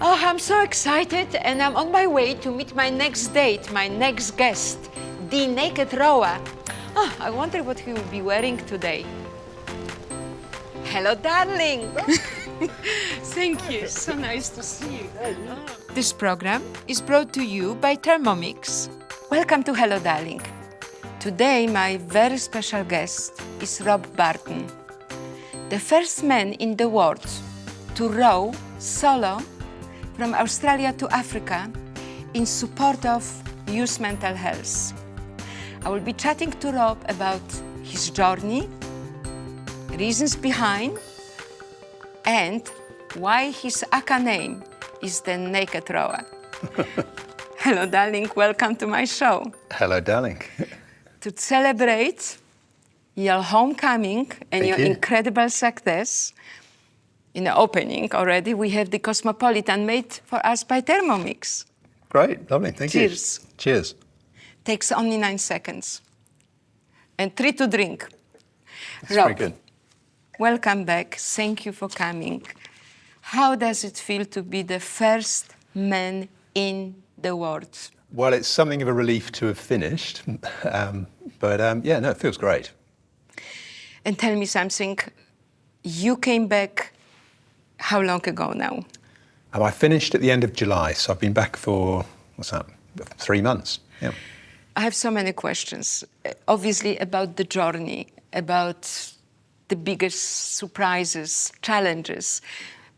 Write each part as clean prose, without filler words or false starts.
Oh, I'm so excited, and I'm on my way to meet my next date, my next guest, the naked rower. Oh, I wonder what he will be wearing today. Hello, darling. Thank you. So nice to see you. This program is brought to you by Thermomix. Welcome to Hello, darling. Today, my very special guest is Barton, the first man in the world to row solo from Australia to Africa in support of youth mental health. I will be chatting to Rob about his journey, reasons behind, and why his aka name is the Naked Rower. Hello, darling. Welcome to my show. Hello, darling. To celebrate your homecoming and your incredible success, in the opening already, we have the Cosmopolitan made for us by Thermomix. Great, lovely, thank you. Cheers. Cheers. Takes only 9 seconds. And 3 to drink. That's very good. Welcome back. Thank you for coming. How does it feel to be the first man in the world? Well, it's something of a relief to have finished, yeah, no, it feels great. And tell me something. You came back how long ago now? I finished at the end of July, so I've been back for, 3 months, yeah. I have so many questions, obviously about the journey, about the biggest surprises, challenges.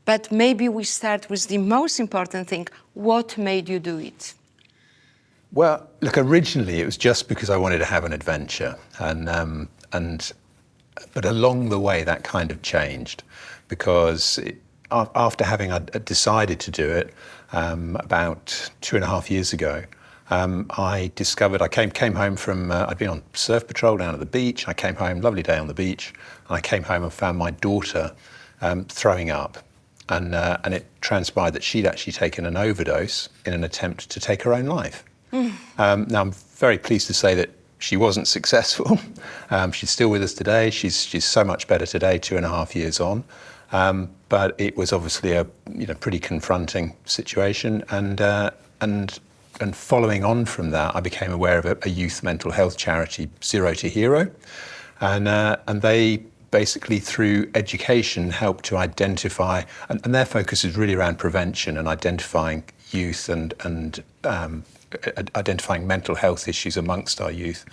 But maybe we start with the most important thing. What made you do it? Well, look, originally it was just because I wanted to have an adventure, but along the way that kind of changed, because after having decided to do it about 2.5 years ago, I discovered, I came home from, I'd been on surf patrol down at the beach. I came home, lovely day on the beach, and I came home and found my daughter throwing up. And it transpired that she'd actually taken an overdose in an attempt to take her own life. Now, I'm very pleased to say that she wasn't successful. She's still with us today. She's so much better today, 2.5 years on. But it was obviously a pretty confronting situation. And following on from that, I became aware of a youth mental health charity, Zero to Hero. And they basically, through education, help to identify, and their focus is really around prevention and identifying youth and identifying mental health issues amongst our youth.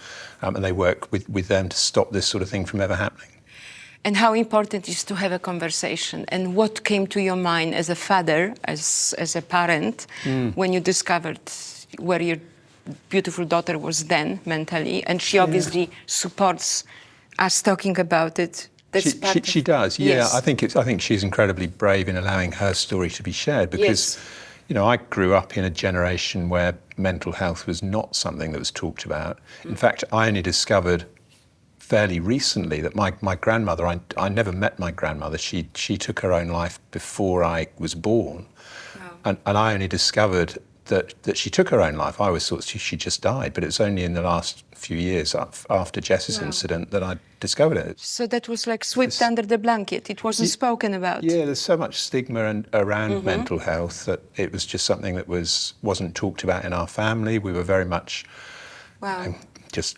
And they work with them to stop this sort of thing from ever happening. And how important is to have a conversation? And what came to your mind as a father, as a parent, when you discovered where your beautiful daughter was then mentally? And she obviously supports us talking about it. She does, yeah. Yes. I think she's incredibly brave in allowing her story to be shared, because I grew up in a generation where mental health was not something that was talked about. In fact, I only discovered fairly recently that my grandmother, I never met my grandmother. She took her own life before I was born. Wow. And I only discovered that she took her own life. I always thought she just died, but it was only in the last few years after Jess's incident that I discovered it. So that was like swept under the blanket. It wasn't spoken about. Yeah, there's so much stigma around mental health that it was just something that wasn't talked about in our family. We were very much just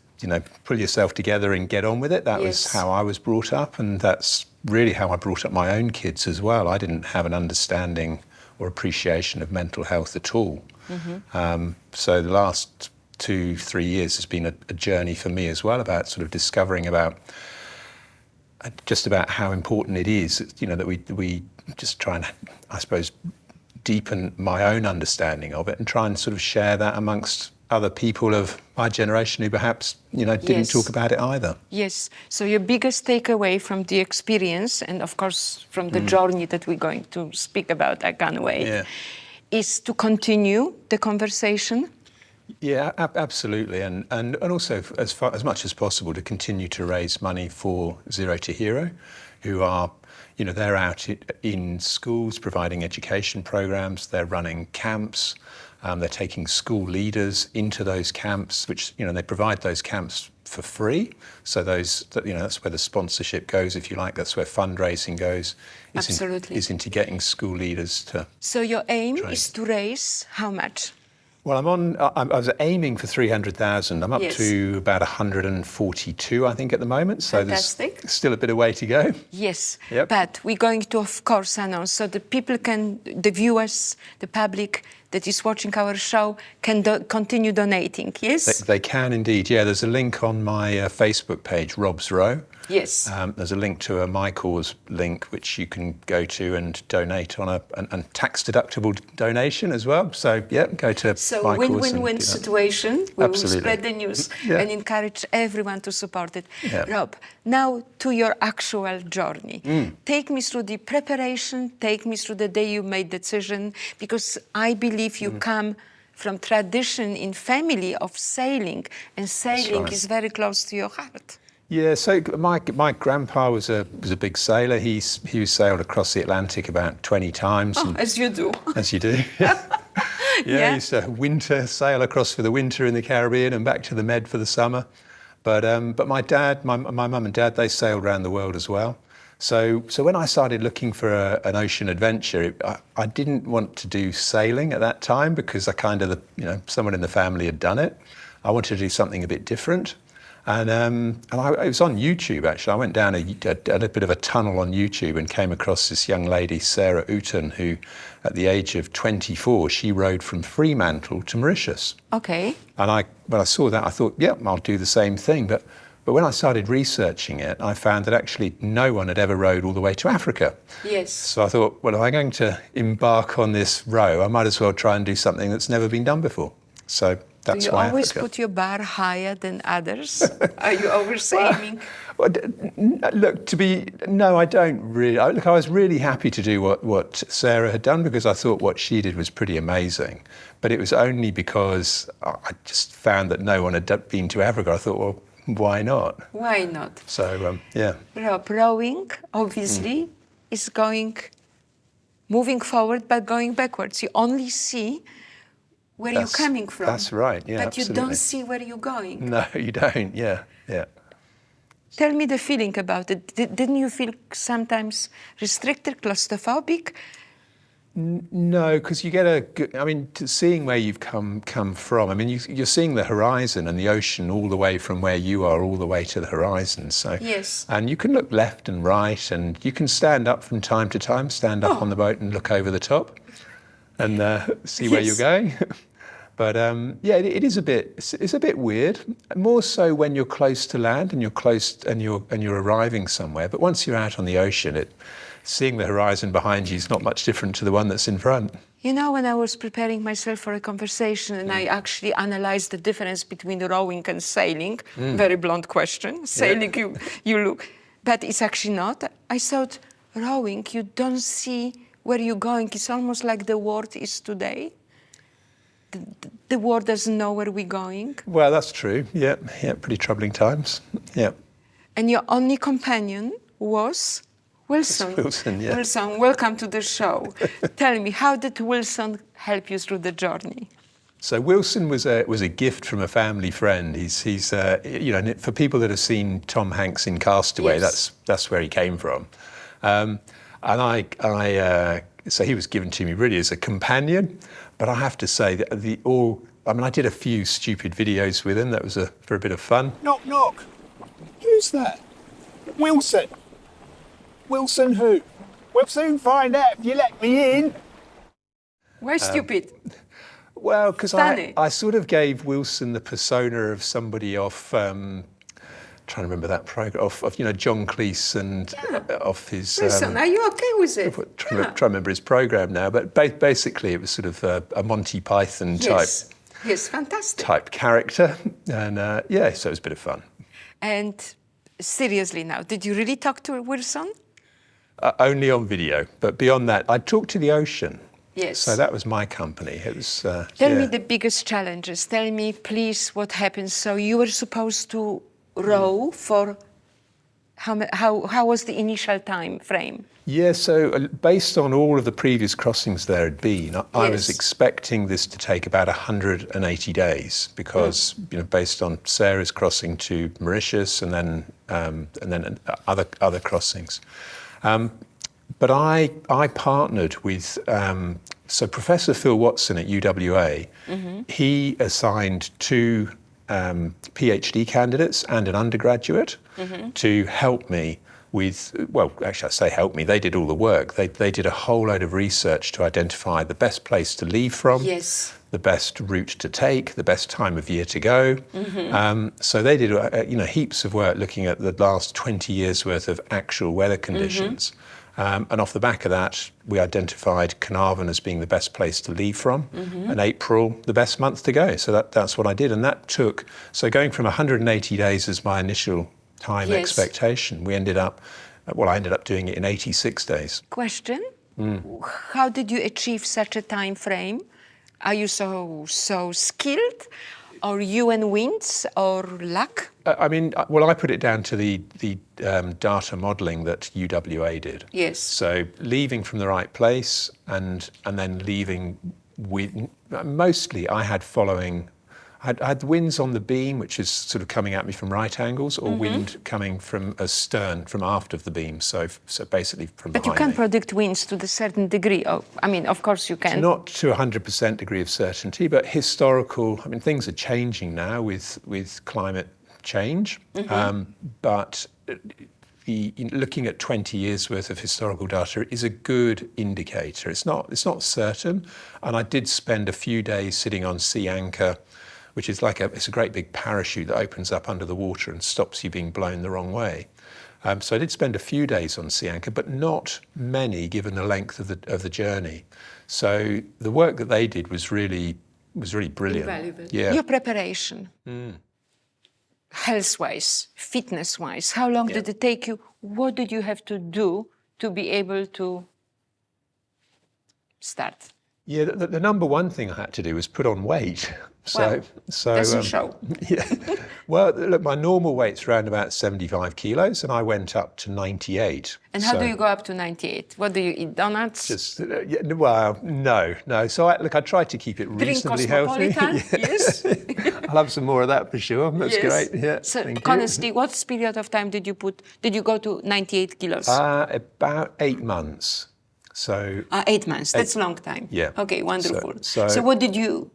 pull yourself together and get on with it. That was how I was brought up, and that's really how I brought up my own kids as well. I didn't have an understanding or appreciation of mental health at all. So the last 2-3 years has been a journey for me as well, about sort of discovering about how important it is, that we just try and, I suppose, deepen my own understanding of it and try and sort of share that amongst other people of my generation who perhaps, didn't talk about it either. Yes. So your biggest takeaway from the experience, and of course from the journey that we're going to speak about, I can't wait, is to continue the conversation? Yeah, absolutely. And also, as much as possible, to continue to raise money for Zero to Hero, who are, they're out in schools providing education programs, they're running camps. They're taking school leaders into those camps, which, they provide those camps for free. So that's where the sponsorship goes, if you like. That's where fundraising goes. Absolutely. Is into getting school leaders to. So your aim train. is to raise how much? Well, I was aiming for 300,000. I'm up to about 142, I think, at the moment. So Fantastic. There's still a bit of way to go. Yes, Yep. but we're going to, of course, announce so the people the viewers, the public that is watching our show can continue donating, yes? They can indeed, yeah. There's a link on my Facebook page, Rob's Row. Yes. There's a link to a My Cause link, which you can go to and donate on a tax-deductible donation as well. So, yeah, go to so My Cause. So win-win-win situation. We will Absolutely. spread the news and encourage everyone to support it. Yeah. Rob, now to your actual journey. Take me through the preparation, take me through the day you made the decision, because I believe you come from tradition in family of sailing, and sailing is very close to your heart. Yeah, so my grandpa was a big sailor. He sailed across the Atlantic about 20 times. Oh, as you do. As you do. Yeah, he used to sail across for the winter in the Caribbean and back to the Med for the summer. But my dad, my mum and dad, they sailed around the world as well. So when I started looking for an ocean adventure, I didn't want to do sailing at that time because someone in the family had done it. I wanted to do something a bit different. And it was on YouTube, actually. I went down a bit of a tunnel on YouTube and came across this young lady, Sarah Uten, who, at the age of 24, she rowed from Fremantle to Mauritius. Okay. And when I saw that, I thought, yeah, I'll do the same thing. But when I started researching it, I found that actually no one had ever rowed all the way to Africa. Yes. So I thought, well, if I'm going to embark on this row, I might as well try and do something that's never been done before. So that's why Do you always Africa. put your bar higher than others? Are you always aiming? Well, no, I don't really. I was really happy to do what Sarah had done because I thought what she did was pretty amazing. But it was only because I just found that no one had been to Africa. I thought, well, why not? Why not? So, yeah. Rob, rowing, obviously, is moving forward, but going backwards. You only see where you're coming from. That's right, yeah, but absolutely. you don't see where you're going. No, you don't, yeah. Tell me the feeling about it. Didn't you feel sometimes restricted, claustrophobic? No, because you get seeing where you've come from. I mean, you're seeing the horizon and the ocean all the way from where you are all the way to the horizon. So yes. And you can look left and right, and you can stand up from time to time, stand up on the boat and look over the top, and see where you're going. But it is it's a bit weird. More so when you're close to land and you're arriving somewhere. But once you're out on the ocean, seeing the horizon behind you is not much different to the one that's in front. You know, when I was preparing myself for a conversation and I actually analyzed the difference between rowing and sailing, very blunt question, sailing you look, but it's actually not. I thought rowing, you don't see where you're going. It's almost like the world is today. The world doesn't know where we're going. Well, that's true. Yeah, pretty troubling times. Yeah. And your only companion was Wilson. Wilson, yeah. Wilson, welcome to the show. Tell me, how did Wilson help you through the journey? So Wilson was a gift from a family friend. He's for people that have seen Tom Hanks in Castaway, that's where he came from. So he was given to me really as a companion. But I have to say that I did a few stupid videos with him. That was for a bit of fun. Knock, knock. Who's that? Wilson. Wilson who? We'll soon find out if you let me in. Why stupid? Well, because I sort of gave Wilson the persona of somebody off, trying to remember that program, of John Cleese and off his... Wilson, are you okay with it? Trying to remember his program now, but basically it was sort of a Monty Python type... Yes, fantastic. ...type character, and so it was a bit of fun. And seriously now, did you really talk to Wilson? Only on video, but beyond that, I talked to the ocean. Yes. So that was my company. It was. Tell me the biggest challenges. Tell me, please, what happened. So you were supposed to row for How was the initial time frame? Yeah, so based on all of the previous crossings there had been, I was Yes. expecting this to take about 180 days because, based on Sarah's crossing to Mauritius and then other crossings. But I partnered with, so Professor Phil Watson at UWA, he assigned 2 PhD candidates and an undergraduate to help me with, well, actually I say help me, they did all the work. They did a whole load of research to identify the best place to leave from, Yes. the best route to take, the best time of year to go. So they did heaps of work looking at the last 20 years worth of actual weather conditions. And off the back of that, we identified Carnarvon as being the best place to leave from, and April the best month to go. So that's what I did. And that took, so going from 180 days as my initial time Yes. expectation, I ended up doing it in 86 days. Question: How did you achieve such a time frame? Are you so skilled, or you and winds, or luck? I put it down to the data modelling that UWA did. Yes. So leaving from the right place and then leaving with, mostly I had the winds on the beam, which is sort of coming at me from right angles, or wind coming from astern, from aft of the beam. So basically from But behind you can me. predict winds to a certain degree. Of course you can. Not to 100% degree of certainty, but historical, things are changing now with climate change. But looking at 20 years worth of historical data is a good indicator. It's not certain. And I did spend a few days sitting on sea anchor, which is it's a great big parachute that opens up under the water and stops you being blown the wrong way. So I did spend a few days on sea anchor, but not many given the length of the journey. So the work that they did was really brilliant. Invaluable. Yeah. Your preparation, health-wise, fitness-wise, how long did it take you? What did you have to do to be able to start? Yeah, the number one thing I had to do was put on weight. So Doesn't show. Yeah. Well, look, my normal weight's around about 75 kilos, and I went up to 98. And how do you go up to 98? What do you eat? Donuts? No. So I tried to keep it Drink reasonably healthy. Cosmopolitan? Yes. I'll have some more of that for sure. That's great. Yeah. So thank you. honestly, what period of time did you go to 98 kilos? About 8 months. So 8 months. That's a long time. Yeah. Okay, wonderful. So what did you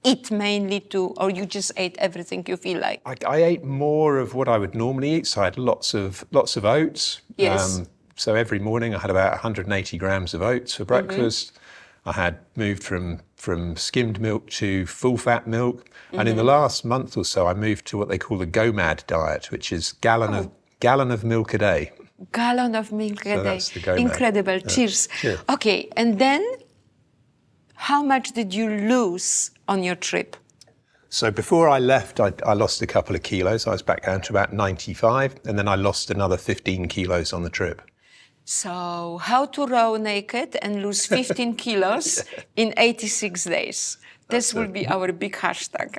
eat mainly or you just ate everything you feel like? I ate more of what I would normally eat. So I had lots of oats. Yes. So every morning I had about 180 grams of oats for breakfast. I had moved from skimmed milk to full fat milk. And in the last month or so, I moved to what they call the GOMAD diet, which is gallon of milk a day. Gallon of milk a day. That's the GOMAD. Incredible. Cheers. Cheers. Okay, and then how much did you lose on your trip? So before I left, I lost a couple of kilos. I was back down to about 95, and then I lost another 15 kilos on the trip. So how to row naked and lose 15 kilos in 86 days. This will be our big hashtag.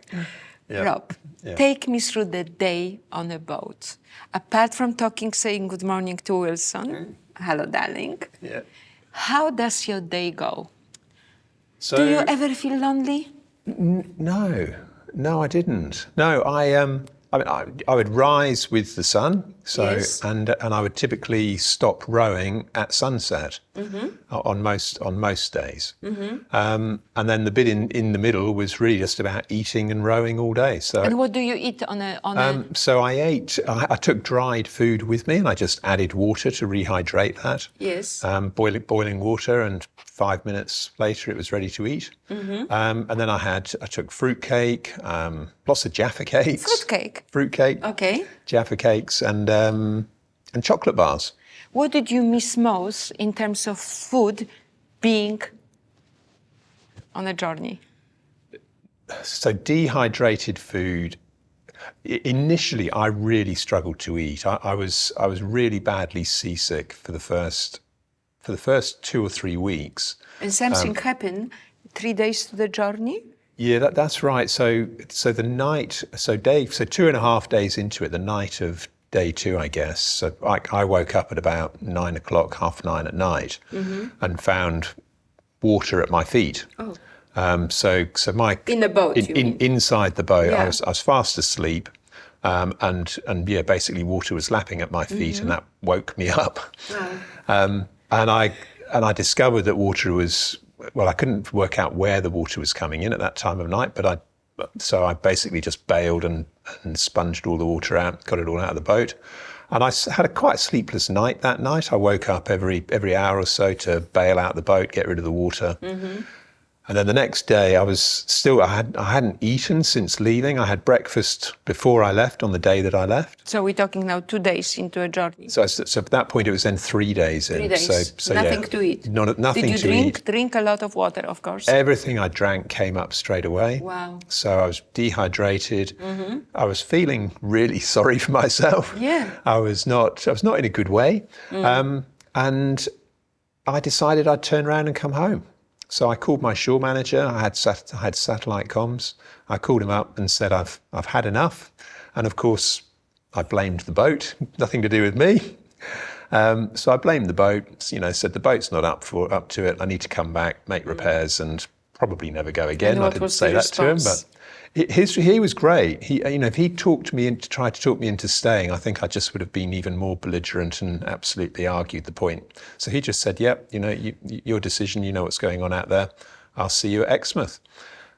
Yeah. Rob, take me through the day on a boat. Apart from saying good morning to Wilson, hello, darling. Yeah. How does your day go? So, Do you ever feel lonely? No, I didn't. No, I would rise with the sun, Yes. and I would typically stop rowing at sunset on most days. And then the bit in the middle was really just about eating and rowing all day. So And what do you eat on a... So I took dried food with me, and I just added water to rehydrate that. Yes. Boiling water, and 5 minutes later it was ready to eat. And then I took fruit cake, lots of Jaffa cakes. Fruit cake. Okay. Jaffa cakes and chocolate bars. What did you miss most in terms of food being on a journey? So dehydrated food. Initially, I really struggled to eat. I was really badly seasick for the first 2 or 3 weeks. And something happened 3 days to the journey? Yeah, that's right. So the night, so 2.5 days into it, the night of day 2, I guess. So I woke up at about 9 o'clock, 9:30 at night, and found water at my feet. Oh. So my In the boat, you mean? inside the boat, Yeah. I was fast asleep, and yeah, basically water was lapping at my feet, and that woke me up. Wow. And I discovered that water was, well, I couldn't work out where the water was coming in at that time of night, so I basically just bailed and sponged all the water out, got it all out of the boat. And I had a quite sleepless night that night. I woke up every hour or so to bail out the boat, get rid of the water. And then the next day, I hadn't eaten since leaving. I had breakfast before I left on the day that I left. So we're talking now 2 days into a journey. So at that point, it was then 3 days in. 3 days. So Nothing yeah, to eat. Nothing Did you to drink? eat. Drink a lot of water, of course. Everything I drank came up straight away. Wow. So I was dehydrated. I was feeling really sorry for myself. Yeah. I was not in a good way. And I decided I'd turn around and come home. So I called my shore manager. I had satellite comms. I called him up and said, I've had enough. And of course, I blamed the boat. Nothing to do with me. So I blamed the boat. Said the boat's not up to it. I need to come back, make repairs, and probably never go again. And what I didn't was say the that to him, response? but he was great. If he tried to talk me into staying, I think I just would have been even more belligerent and absolutely argued the point. So he just said, "Yep, your decision. You know what's going on out there. I'll see you at Exmouth."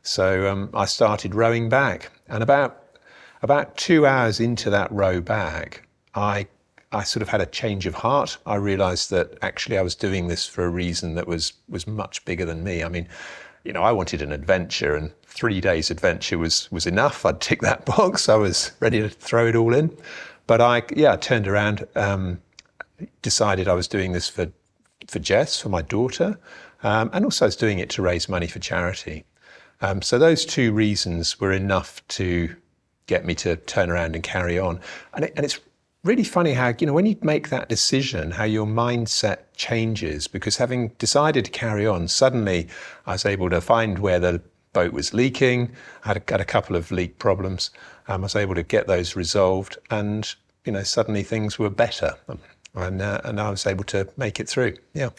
So I started rowing back, and about 2 hours into that row back, I sort of had a change of heart. I realised that actually I was doing this for a reason that was much bigger than me. I mean, I wanted an adventure, and 3 days adventure was enough. I'd tick that box. I was ready to throw it all in. But I turned around, decided I was doing this for Jess, for my daughter, and also I was doing it to raise money for charity. So those 2 reasons were enough to get me to turn around and carry on. And it's really funny how, when you make that decision, how your mindset changes, because having decided to carry on, suddenly I was able to find where the boat was leaking. I had a couple of leak problems. I was able to get those resolved, and, suddenly things were better, and I was able to make it through. Yeah.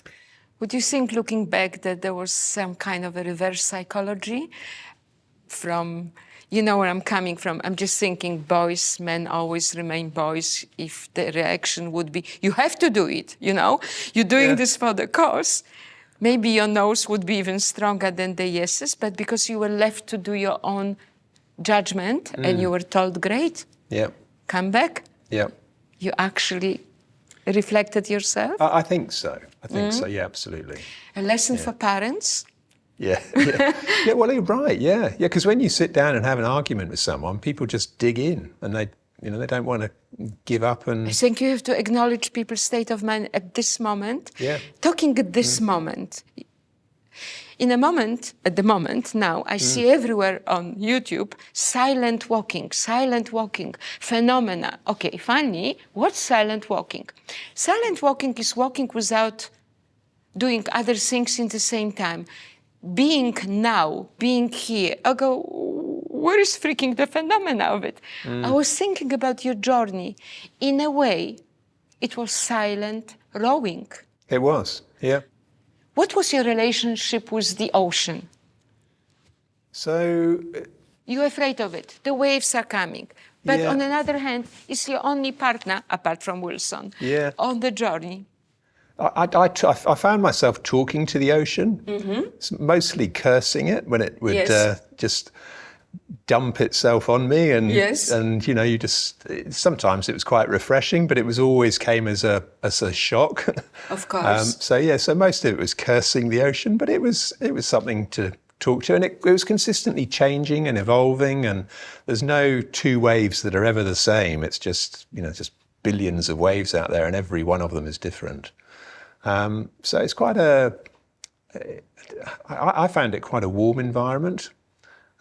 Would you think, looking back, that there was some kind of a reverse psychology from, where I'm coming from? I'm just thinking men always remain boys. If the reaction would be, you have to do it, you're doing this for the cause. Maybe your no's would be even stronger than the yeses, but because you were left to do your own judgment and you were told, great, come back. Yeah. You actually reflected yourself? I think so. So, yeah, absolutely. A lesson for parents? Yeah. Yeah, well, you're right, yeah. Yeah, because when you sit down and have an argument with someone, people just dig in, and they don't want to give up. And I think you have to acknowledge people's state of mind at this moment. Yeah. Talking at this moment. At the moment now, I see everywhere on YouTube, silent walking, phenomena. Okay, finally, what's silent walking? Silent walking is walking without doing other things in the same time. Being now, being here. I go, where is freaking the phenomena of it? I was thinking about your journey. In a way, it was silent rowing. it was, yeah. What was your relationship with the ocean? So, You're afraid of it. The waves are coming. But on the other hand, it's your only partner, apart from Wilson, on the journey. I found myself talking to the ocean, mostly cursing it when it would just dump itself on me, and you just sometimes it was quite refreshing, but it was always came as a shock. Of course. So most of it was cursing the ocean, but it was something to talk to, and it was consistently changing and evolving, and there's no 2 waves that are ever the same. It's just just billions of waves out there, and every one of them is different. So it's quite I found it quite a warm environment,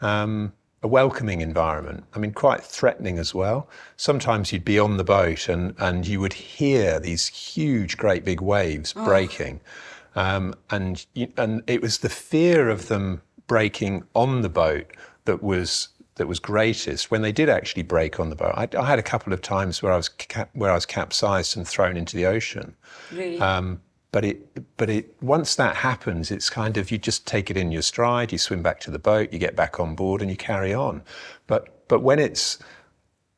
a welcoming environment. I mean, quite threatening as well. Sometimes you'd be on the boat and you would hear these huge, great big waves breaking. And it was the fear of them breaking on the boat that was was greatest when they did actually break on the boat. I had a couple of times where I was capsized and thrown into the ocean. Really? But once that happens, it's kind of, you just take it in your stride. You swim back to the boat, you get back on board, and you carry on. But when it's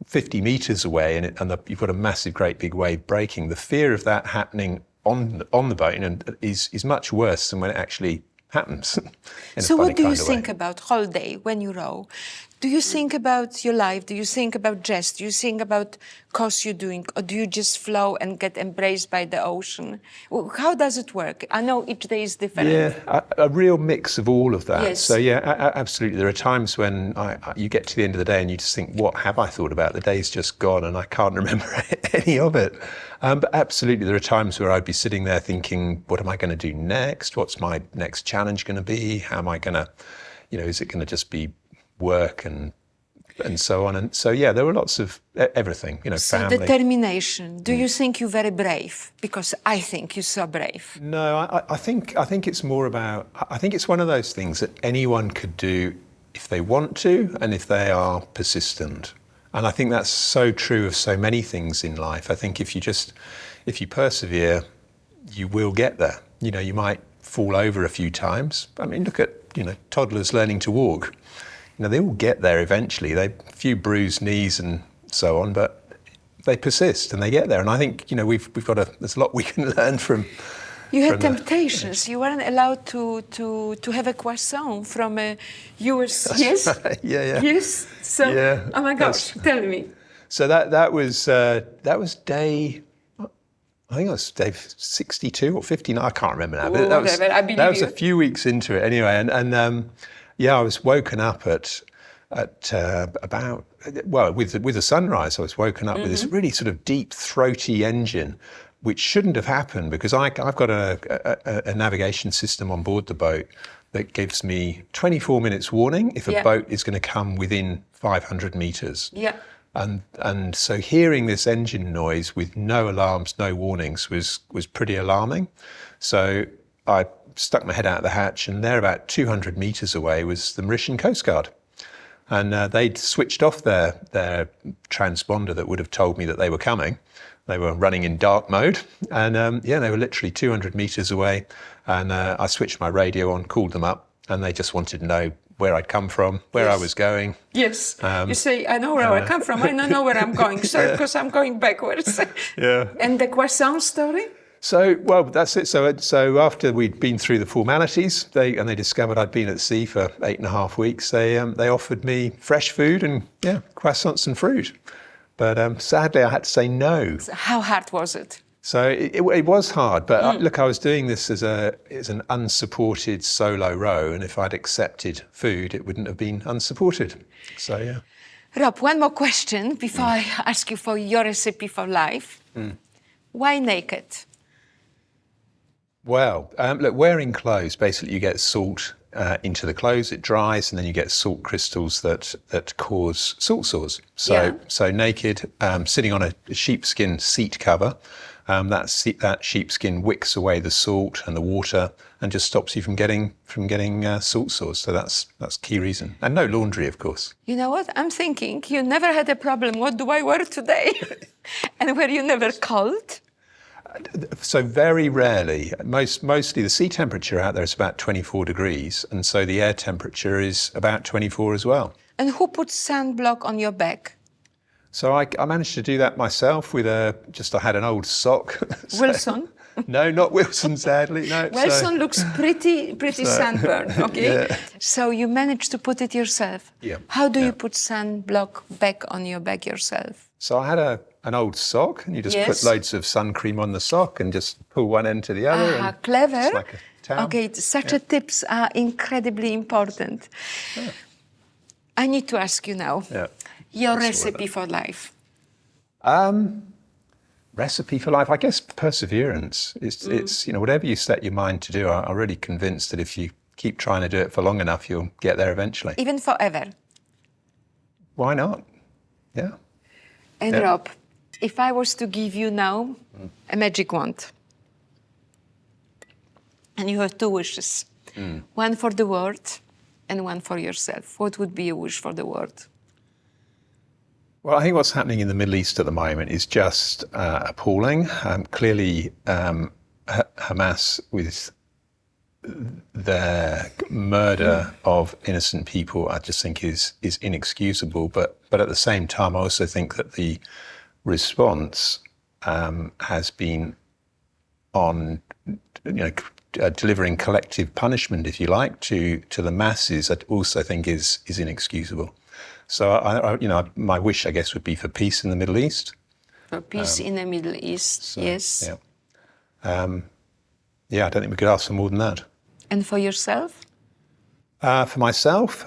50 meters away and you've got a massive, great big wave breaking, the fear of that happening on the boat is much worse than when it actually happens. So what do you think about holiday when you row? Do you think about your life? Do you think about jazz? Do you think about course you're doing? Or do you just flow and get embraced by the ocean? How does it work? I know each day is different. Yeah, a real mix of all of that. Yes. So absolutely. There are times when you get to the end of the day and you just think, what have I thought about? The day's just gone and I can't remember any of it. But absolutely, there are times where I'd be sitting there thinking, what am I going to do next? What's my next challenge going to be? How am I going to, is it going to just be work and so on? And so, yeah, there were lots of everything, So family. determination. Do you think you're very brave? Because I think you're so brave. No, I think it's more about, I think it's one of those things that anyone could do if they want to and if they are persistent. And I think that's so true of so many things in life. I think if you persevere, you will get there. You might fall over a few times. I mean, look at, toddlers learning to walk. They all get there eventually. They a few bruised knees and so on, but they persist and they get there. And I think, we've got there's a lot we can learn from. You had temptations. You weren't allowed to have a croissant from you were, yes? Right. Yeah. Yes? So, yeah, oh my gosh, tell me. So that was day, I think it was day 62 or 59, I can't remember now. But that was a few weeks into it anyway. And I was woken up at about, with the sunrise, I was woken up with this really sort of deep, throaty engine, which shouldn't have happened because I've got a navigation system on board the boat that gives me 24 minutes warning if a boat is going to come within 500 meters. Yeah. And so hearing this engine noise with no alarms, no warnings was pretty alarming. So I stuck my head out of the hatch, and there about 200 meters away was the Mauritian Coast Guard. And they'd switched off their transponder that would have told me that they were coming. They were running in dark mode, and they were literally 200 meters away. And I switched my radio on, called them up, and they just wanted to know where I'd come from, where I was going. Yes. You say, I know where I come from, I don't know where I'm going, so because I'm going backwards. Yeah. And the croissant story? So, well, that's it. So after we'd been through the formalities, they discovered I'd been at sea for 8.5 weeks. They offered me fresh food and croissants and fruit. But sadly, I had to say no. So how hard was it? So it was hard, but look, I was doing this as an unsupported solo row, and if I'd accepted food, it wouldn't have been unsupported. So yeah. Rob, one more question before I ask you for your recipe for life. Why naked? Well, look, wearing clothes, basically you get salt into the clothes, it dries, and then you get salt crystals that cause salt sores. So naked, sitting on a sheepskin seat cover, that sheepskin wicks away the salt and the water and just stops you from getting salt sores. So that's key reason. And no laundry, of course. You know what? I'm thinking you never had a problem. What do I wear today? And were you never cold? So very rarely. Mostly the sea temperature out there is about 24 degrees, and so the air temperature is about 24 as well. And who puts sunblock on your back? So I managed to do that myself with I had an old sock. Wilson? No, not Wilson, sadly. No. Wilson looks pretty sunburned, okay? Yeah. So you managed to put it yourself. Yeah. How do you put sunblock back on your back yourself? So I had an old sock, and you just put loads of sun cream on the sock and just pull one end to the other. Ah, clever. It's like a towel. Okay, such tips are incredibly important. Yeah. I need to ask you now, your recipe for life. Recipe for life, I guess perseverance. It's whatever you set your mind to do, I'm really convinced that if you keep trying to do it for long enough, you'll get there eventually. Even forever? Why not? Yeah. And Rob, if I was to give you now a magic wand, and you have two wishes, one for the world and one for yourself. What would be a wish for the world? Well, I think what's happening in the Middle East at the moment is just appalling. Clearly, Hamas, with their murder of innocent people, I just think is inexcusable. But at the same time, I also think that the response has been on, delivering collective punishment, if you like, to the masses. I also think is inexcusable. So, my wish, I guess, would be for peace in the Middle East. For peace in the Middle East, yes. Yeah. I don't think we could ask for more than that. And for yourself? For myself,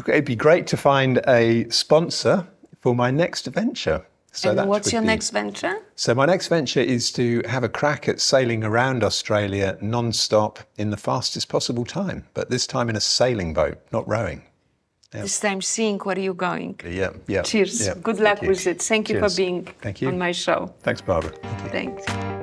it'd be great to find a sponsor for my next venture. So and what's your next venture? So my next venture is to have a crack at sailing around Australia non-stop in the fastest possible time, but this time in a sailing boat, not rowing. Yeah. This time seeing where you're going. Yeah. Cheers. Yeah. Good luck with it. Thank you for being Thank you. on my show. Thanks, Barbara. Thank you. Thanks.